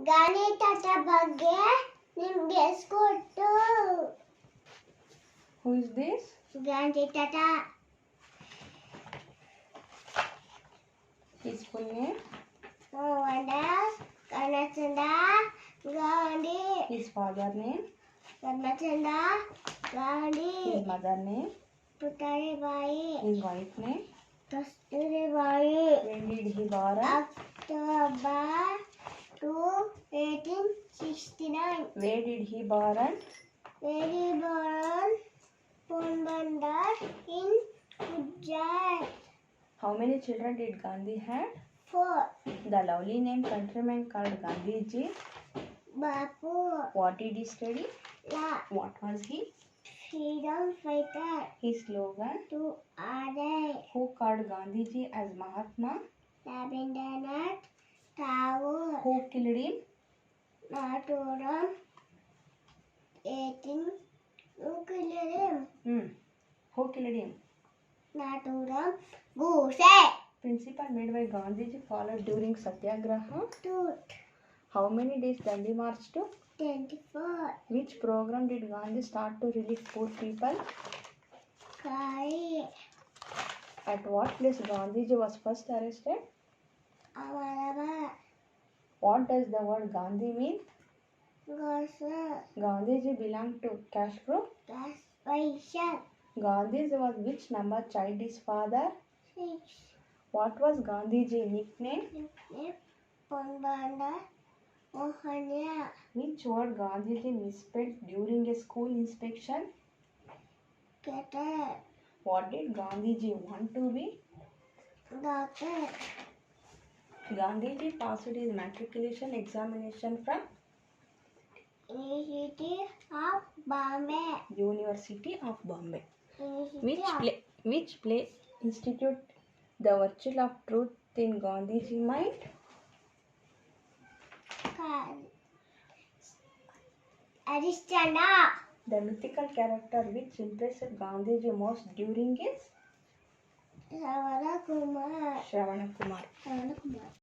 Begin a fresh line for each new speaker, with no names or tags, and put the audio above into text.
ಗಣಿತದ ಬಗ್ಗೆ ನಿಮಗೆ ಕೊಟ್ಟು.
Who is this?
ಗಣಿತದ.
His full name?
Mohandas Karnachandra Gandhi.
His father name?
Karnachandra Gandhi.
His mother name?
Puttaribai.
His wife name?
Kasturibai.
When did he born?
October 2, 1869.
Where did he born?
Very born Porbandar in Gujarat.
How many children did Gandhi had?
4.
The lovely name countryman called Gandhiji.
Bapu.
What did he study?
La.
What was he?
Freedom fighter.
His slogan?
To Adai.
Who called Gandhiji as Mahatma?
Rabindranath Tagore.
Who killed him?
Naturam 18. Who killed him?
Who killed him?
Naturam Gose.
Principle made by Gandhiji followed during Satyagraha.
Tooth.
How many days Dandi march took?
24.
Which program did Gandhi start to relieve poor people?
Kari.
At what place Gandhiji was first arrested?
Amarabad.
What does the word Gandhi mean?
Gosa.
Gandhiji belonged to caste group.
Gas Vaishya.
Gandhiji was which number child his father?
6.
What was Gandhiji nickname?
Porbandar Mohania.
Which word Gandhiji misspelled during a school inspection?
Keter.
What did Gandhiji want to be?
Doctor.
Gandhiji passed his matriculation examination from
University of Bombay.
University of Bombay.
University
Which play instituted the virtue of truth in Gandhiji's mind?
Aristana.
The mythical character which impressed Gandhiji most during his
Shravana Kumar.
Shravana Kumar.